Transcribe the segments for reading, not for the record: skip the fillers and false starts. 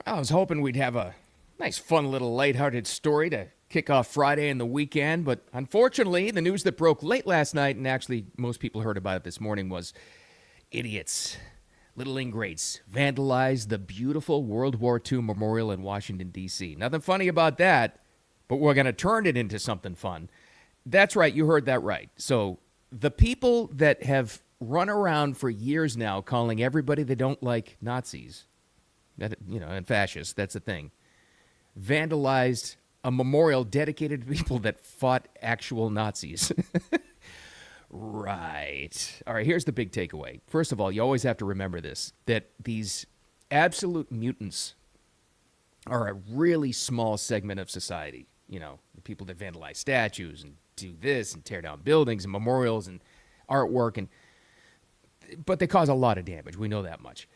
I was hoping we'd have a nice, fun little lighthearted story to kick off Friday and the weekend, but unfortunately, the news that broke late last night, and actually most people heard about it this morning, was idiots, little ingrates, vandalized the beautiful World War II memorial in Washington, D.C. Nothing funny about that, but we're going to turn it into something fun. That's right, you heard that right. So the people that have run around for years now calling everybody they don't like Nazis, and fascists, that's the thing, vandalized a memorial dedicated to people that fought actual Nazis. Right. All right, here's the big takeaway. First of all, you always have to remember this, that these absolute mutants are a really small segment of society. You know, the people that vandalize statues and do this and tear down buildings and memorials and artwork, but they cause a lot of damage. We know that much.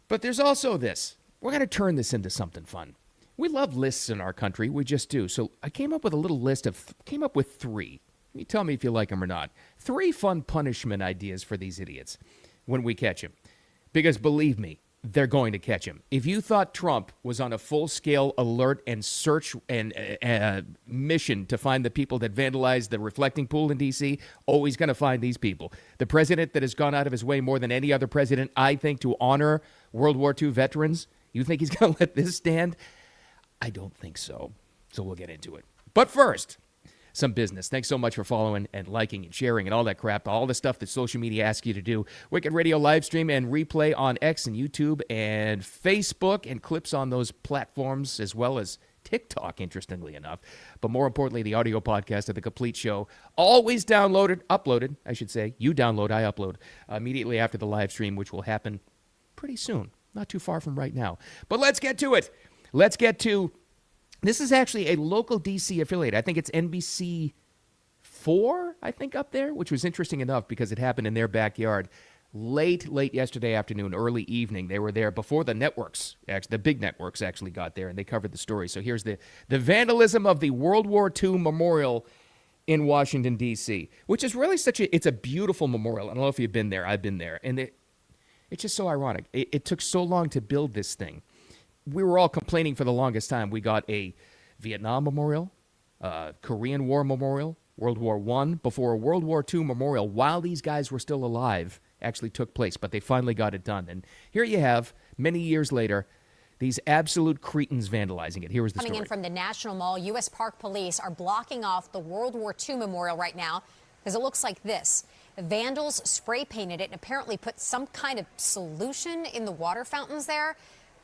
But there's also this. We're going to turn this into something fun. We love lists in our country. We just do. So I came up with a little list came up with 3. You tell me if you like them or not. 3 fun punishment ideas for these idiots when we catch them. Because believe me, they're going to catch him. If you thought Trump was on a full-scale alert and search and mission to find the people that vandalized the reflecting pool in D.C., he's going to find these people. The president that has gone out of his way more than any other president, I think, to honor World War II veterans, you think he's going to let this stand? I don't think so. So we'll get into it. But first, some business. Thanks so much for following and liking and sharing and all that crap, all the stuff that social media asks you to do. Wicked Radio live stream and replay on X and YouTube and Facebook and clips on those platforms as well as TikTok, interestingly enough. But more importantly, the audio podcast of The Complete Show, always uploaded, I should say. You download, I upload, immediately after the live stream, which will happen pretty soon. Not too far from right now. But let's get to it. This is actually a local D.C. affiliate. I think it's NBC 4, I think, up there, which was interesting enough because it happened in their backyard late yesterday afternoon, early evening. They were there before the networks, the big networks actually got there, and they covered the story. So here's the vandalism of the World War II memorial in Washington, D.C., which is really it's a beautiful memorial. I don't know if you've been there. I've been there. And it's just so ironic. It took so long to build this thing. We were all complaining for the longest time. We got a Vietnam memorial, Korean War memorial, World War I, before a World War II memorial, while these guys were still alive, actually took place. But they finally got it done. And here you have, many years later, these absolute cretins vandalizing it. Here was the story. Coming in from the National Mall, U.S. Park Police are blocking off the World War II memorial right now because it looks like this. Vandals spray painted it and apparently put some kind of solution in the water fountains there.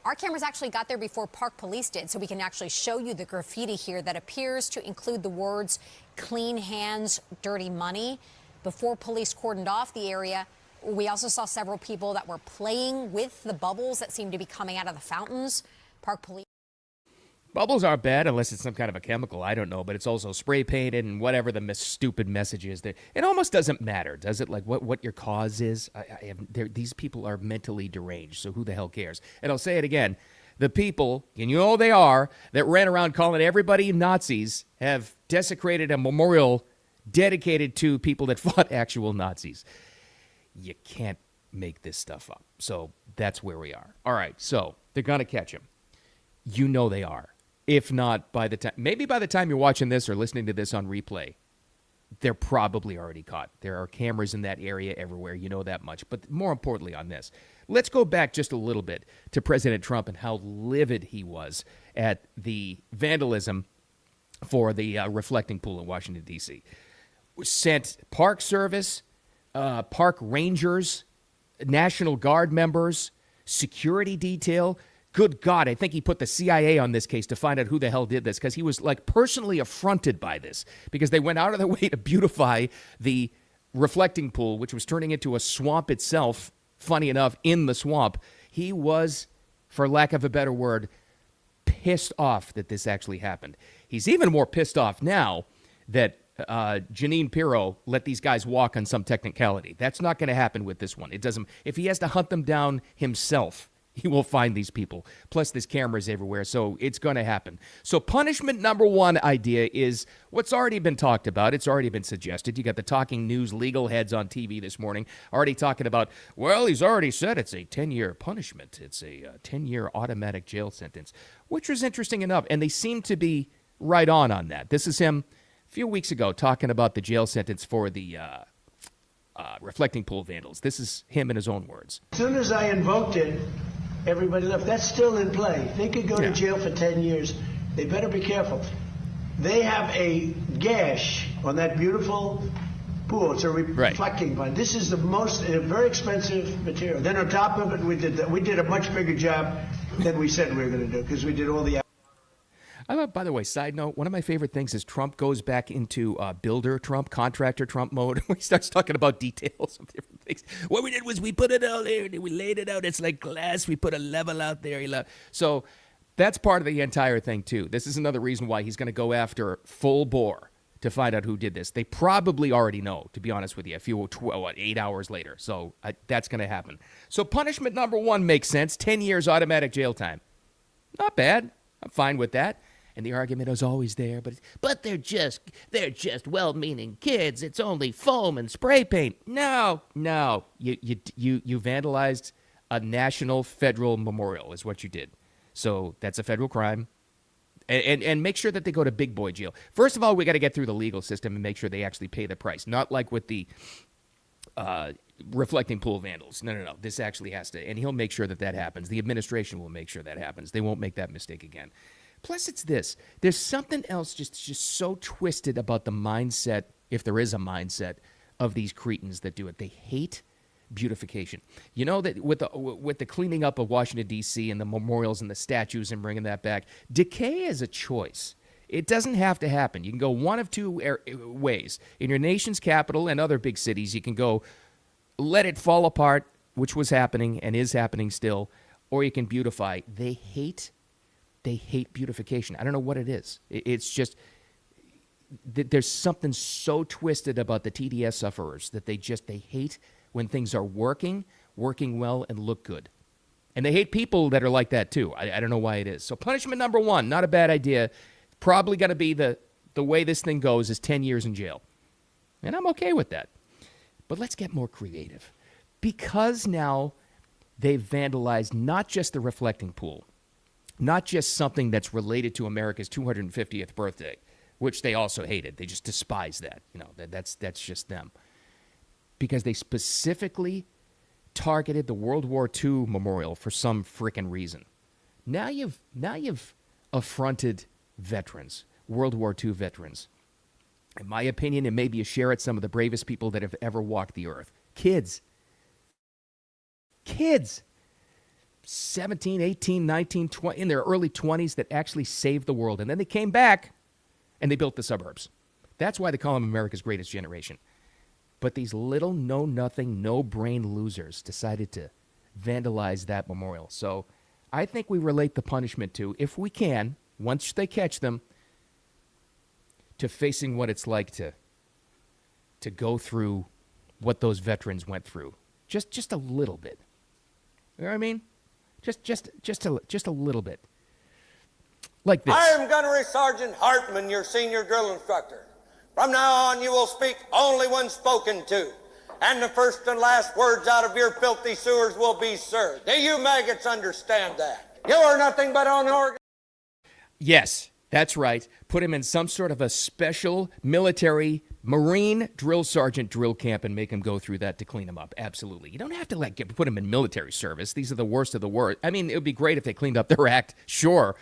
Our cameras actually got there before Park Police did, so we can actually show you the graffiti here that appears to include the words, "Clean hands, dirty money." Before police cordoned off the area, we also saw several people that were playing with the bubbles that seemed to be coming out of the fountains. Park Police. Bubbles aren't bad unless it's some kind of a chemical. I don't know, but it's also spray painted and whatever the stupid message is. It almost doesn't matter, does it? Like what your cause is. These people are mentally deranged, so who the hell cares? And I'll say it again. The people, and you know they are, that ran around calling everybody Nazis have desecrated a memorial dedicated to people that fought actual Nazis. You can't make this stuff up. So that's where we are. All right, so they're going to catch him. You know they are. If not, by the time you're watching this or listening to this on replay, they're probably already caught. There are cameras in that area everywhere. You know that much. But more importantly on this, let's go back just a little bit to President Trump and how livid he was at the vandalism for the reflecting pool in Washington, D.C. Sent Park Service, park rangers, National Guard members, security detail. Good God, I think he put the CIA on this case to find out who the hell did this, because he was personally affronted by this because they went out of their way to beautify the reflecting pool, which was turning into a swamp itself, funny enough, in the swamp. He was, for lack of a better word, pissed off that this actually happened. He's even more pissed off now that Jeanine Pirro let these guys walk on some technicality. That's not going to happen with this one. It doesn't. If he has to hunt them down himself, he will find these people. Plus, there's cameras everywhere, so it's going to happen. So punishment number one idea is what's already been talked about. It's already been suggested. You got the talking news legal heads on TV this morning already talking about, well, he's already said it's a 10-year punishment. It's a 10-year automatic jail sentence, which was interesting enough, and they seem to be right on that. This is him a few weeks ago talking about the jail sentence for the reflecting pool vandals. This is him in his own words. As soon as I invoked it, everybody left. That's still in play. They could go to jail for 10 years. They better be careful. They have a gash on that beautiful pool. It's a reflecting one. This is the most very expensive material. Then on top of it, we did a much bigger job than we said we were going to do because we did all the. By the way, side note, one of my favorite things is Trump goes back into builder Trump, contractor Trump mode. He starts talking about details of different things. What we did was we put it out there, we laid it out. It's like glass. We put a level out there. So that's part of the entire thing, too. This is another reason why he's going to go after full bore to find out who did this. They probably already know, to be honest with you, a few 8 hours later. So that's going to happen. So punishment number one makes sense. 10 years automatic jail time. Not bad. I'm fine with that. And the argument is always there, but they're just well-meaning kids. It's only foam and spray paint. No, you vandalized a national federal memorial is what you did. So that's a federal crime. And make sure that they go to big boy jail. First of all, we got to get through the legal system and make sure they actually pay the price. Not like with the reflecting pool vandals. No. This actually has to, and he'll make sure that happens. The administration will make sure that happens. They won't make that mistake again. Plus, it's this. There's something else just so twisted about the mindset, if there is a mindset, of these cretins that do it. They hate beautification. You know that with the cleaning up of Washington, D.C. and the memorials and the statues and bringing that back, decay is a choice. It doesn't have to happen. You can go one of two ways. In your nation's capital and other big cities, you can go let it fall apart, which was happening and is happening still, or you can beautify. They hate beautification. I don't know what it is. It's just there's something so twisted about the TDS sufferers that they hate when things are working well, and look good. And they hate people that are like that too. I don't know why it is. So punishment number one, not a bad idea. Probably going to be the way this thing goes is 10 years in jail. And I'm okay with that. But let's get more creative. Because now they've vandalized not just the reflecting pool, not just something that's related to America's 250th birthday, which they also hated. They just despise that. That's just them. Because they specifically targeted the World War II memorial for some freaking reason. Now you've affronted veterans, World War II veterans. In my opinion, and maybe you share it, some of the bravest people that have ever walked the earth. Kids. 17, 18, 19, 20, in their early 20s that actually saved the world. And then they came back and they built the suburbs. That's why they call them America's greatest generation. But these little know-nothing, no-brain losers decided to vandalize that memorial. So I think we relate the punishment to, if we can, once they catch them, to facing what it's like to go through what those veterans went through. Just a little bit. You know what I mean? Just a little bit. Like this. I am Gunnery Sergeant Hartman, your senior drill instructor. From now on, you will speak only when spoken to. And the first and last words out of your filthy sewers will be, sir. Do you maggots understand that? You are nothing but an organ. Yes, that's right. Put him in some sort of a special military Marine drill sergeant drill camp and make him go through that to clean him up. Absolutely. You don't have to put him in military service. These are the worst of the worst. I mean, it would be great if they cleaned up their act, sure.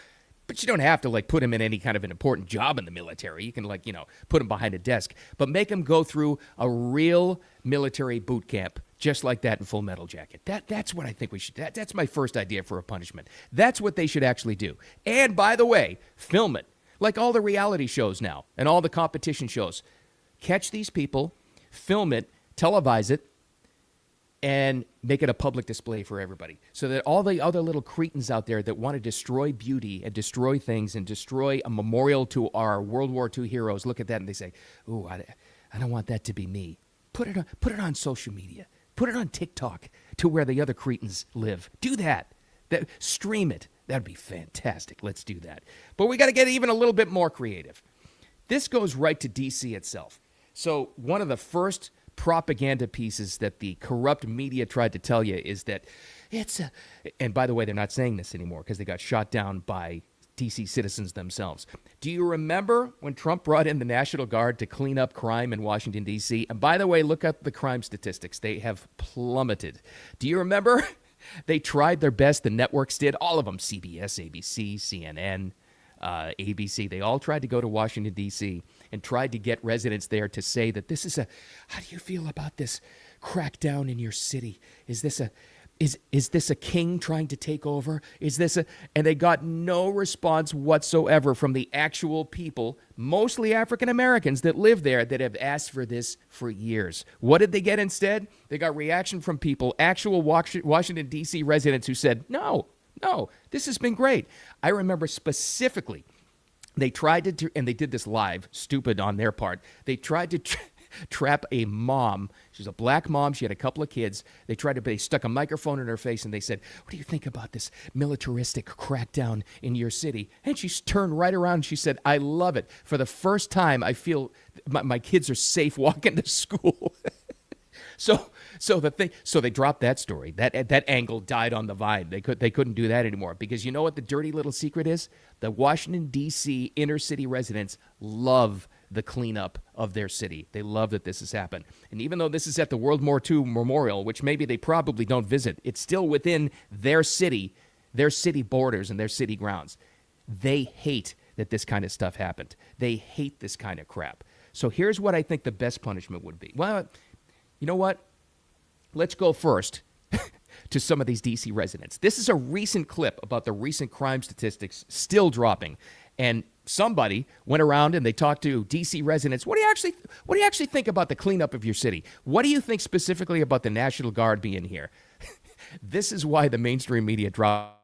But you don't have to put him in any kind of an important job in the military. You can put him behind a desk, but make him go through a real military boot camp just like that in Full Metal Jacket. That's what I think we should. That's my first idea for a punishment. That's what they should actually do. And by the way, film it like all the reality shows now and all the competition shows. Catch these people, film it, televise it, and make it a public display for everybody so that all the other little cretins out there that want to destroy beauty and destroy things and destroy a memorial to our World War II heroes look at that and they say, ooh, I don't want that to be me. Put it on social media. Put it on TikTok to where the other cretins live. Do that. Stream it. That'd be fantastic. Let's do that. But we got to get even a little bit more creative. This goes right to D.C. itself. So one of the first propaganda pieces that the corrupt media tried to tell you is that and by the way, they're not saying this anymore because they got shot down by D.C. citizens themselves. Do you remember when Trump brought in the National Guard to clean up crime in Washington, D.C.? And by the way, look up the crime statistics. They have plummeted. Do you remember? They tried their best. The networks did. All of them. CBS, ABC, CNN, ABC. They all tried to go to Washington, D.C. and tried to get residents there to say that this is how do you feel about this crackdown in your city? Is this a king trying to take over? And they got no response whatsoever from the actual people, mostly African Americans that live there, that have asked for this for years. What did they get instead? They got reaction from people, actual Washington, D.C. residents who said, no, this has been great. I remember specifically, they tried to, and they did this live, stupid on their part. They tried to trap a mom. She's a black mom. She had a couple of kids. They stuck a microphone in her face and they said, what do you think about this militaristic crackdown in your city? And she turned right around and she said, I love it. For the first time, I feel my kids are safe walking to school. So they dropped that story. That angle died on the vine. They couldn't do that anymore because you know what the dirty little secret is? The Washington, D.C. inner city residents love the cleanup of their city. They love that this has happened. And even though this is at the World War II Memorial, which maybe they probably don't visit, it's still within their city borders and their city grounds. They hate that this kind of stuff happened. They hate this kind of crap. So here's what I think the best punishment would be. Well, you know what? Let's go first to some of these D.C. residents. This is a recent clip about the recent crime statistics still dropping. And somebody went around and they talked to D.C. residents. What do you actually think about the cleanup of your city? What do you think specifically about the National Guard being here? This is why the mainstream media dropped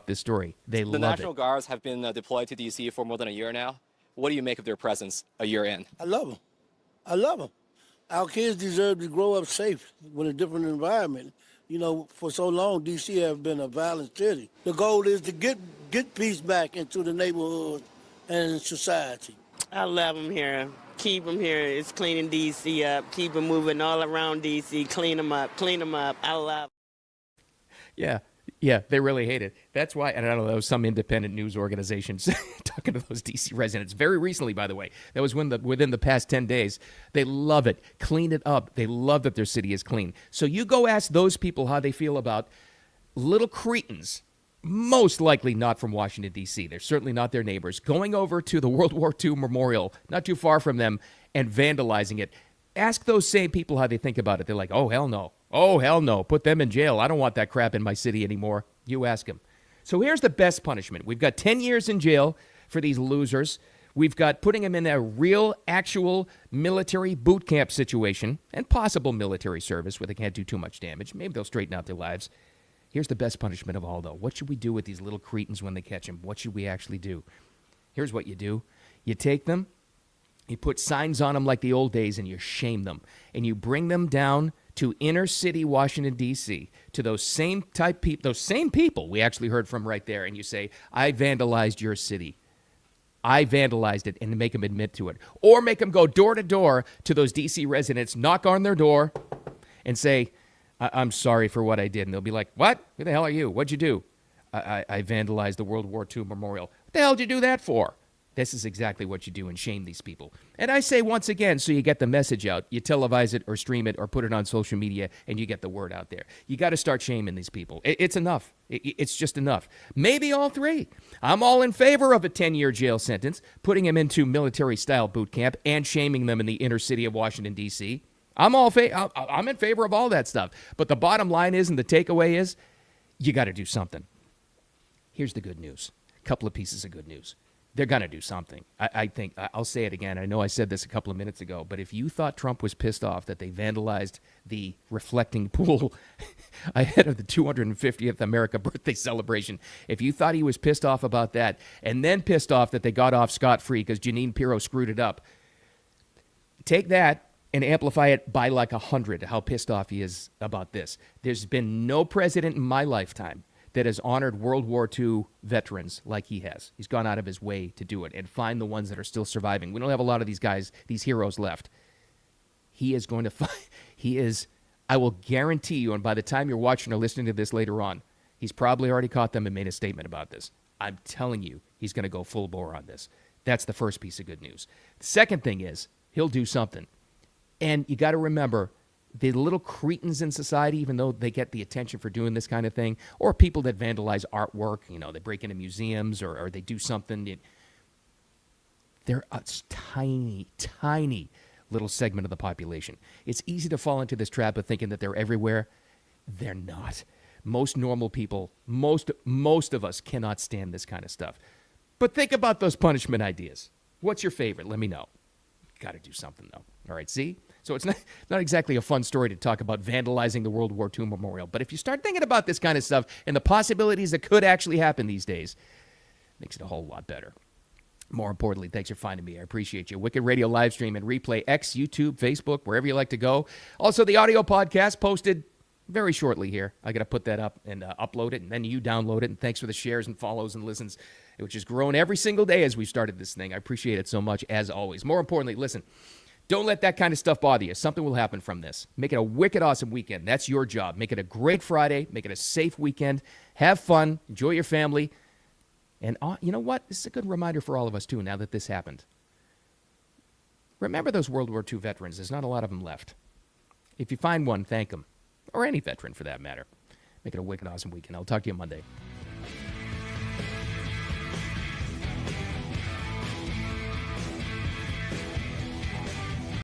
this story. They love it. The National Guards have been deployed to D.C. for more than a year now. What do you make of their presence a year in? I love them. Our kids deserve to grow up safe with a different environment. You know, for so long, D.C. has been a violent city. The goal is to get peace back into the neighborhood and society. I love them here. Keep them here. It's cleaning D.C. up. Keep them moving all around D.C. Clean them up. I love it. Yeah, they really hate it. That's why, and I don't know, there was some independent news organizations talking to those D.C. residents very recently, by the way. That was within the past 10 days. They love it. Clean it up. They love that their city is clean. So you go ask those people how they feel about little cretins, most likely not from Washington, D.C. They're certainly not their neighbors, going over to the World War II Memorial, not too far from them, and vandalizing it. Ask those same people how they think about it. They're like, oh, hell no. Oh, hell no. Put them in jail. I don't want that crap in my city anymore. You ask them. So here's the best punishment. We've got 10 years in jail for these losers. We've got putting them in a real, actual military boot camp situation and possible military service where they can't do too much damage. Maybe they'll straighten out their lives. Here's the best punishment of all, though. What should we do with these little cretins when they catch them? What should we actually do? Here's what you do. You take them. You put signs on them like the old days, and you shame them. And you bring them down to inner city Washington, D.C., to those same people we actually heard from right there, and you say, I vandalized your city. I vandalized it, and make them admit to it. Or make them go door to door to those D.C. residents, knock on their door, and say, I'm sorry for what I did. And they'll be like, what? Who the hell are you? What'd you do? I vandalized the World War II Memorial. What the hell did you do that for? This is exactly what you do and shame these people. And I say once again, so you get the message out, you televise it or stream it or put it on social media and you get the word out there. You got to start shaming these people. It's enough. It's just enough. Maybe all three. I'm all in favor of a 10-year jail sentence, putting them into military-style boot camp and shaming them in the inner city of Washington, D.C. I'm in favor of all that stuff. But the bottom line is, and the takeaway is, you got to do something. Here's the good news. A couple of pieces of good news. They're going to do something. I think, I'll say it again. I know I said this a couple of minutes ago, but if you thought Trump was pissed off that they vandalized the reflecting pool ahead of the 250th America birthday celebration, if you thought he was pissed off about that, and then pissed off that they got off scot-free because Jeanine Pirro screwed it up, take that and amplify it by like 100, how pissed off he is about this. There's been no president in my lifetime that has honored World War II veterans like he has. He's gone out of his way to do it and find the ones that are still surviving. We don't have a lot of these guys, these heroes left. He is going to find, I will guarantee you, and by the time you're watching or listening to this later on, he's probably already caught them and made a statement about this. I'm telling you, he's going to go full bore on this. That's the first piece of good news. The second thing is, he'll do something. And you got to remember, the little cretins in society, even though they get the attention for doing this kind of thing, or people that vandalize artwork, they break into museums or they do something, they're a tiny, tiny little segment of the population. It's easy to fall into this trap of thinking that they're everywhere. They're not. Most normal people, most of us cannot stand this kind of stuff. But think about those punishment ideas. What's your favorite? Let me know. Got to do something, though. All right, see? So it's not exactly a fun story to talk about vandalizing the World War II memorial. But if you start thinking about this kind of stuff and the possibilities that could actually happen these days, it makes it a whole lot better. More importantly, thanks for finding me. I appreciate you. Wicked Radio live stream and replay, X, YouTube, Facebook, wherever you like to go. Also, the audio podcast posted very shortly here. I got to put that up and upload it, and then you download it. And thanks for the shares and follows and listens, which has grown every single day as we started this thing. I appreciate it so much, as always. More importantly, listen, don't let that kind of stuff bother you. Something will happen from this. Make it a wicked awesome weekend. That's your job. Make it a great Friday. Make it a safe weekend. Have fun. Enjoy your family. And you know what? This is a good reminder for all of us, too, now that this happened. Remember those World War II veterans. There's not a lot of them left. If you find one, thank them. Or any veteran, for that matter. Make it a wicked awesome weekend. I'll talk to you Monday.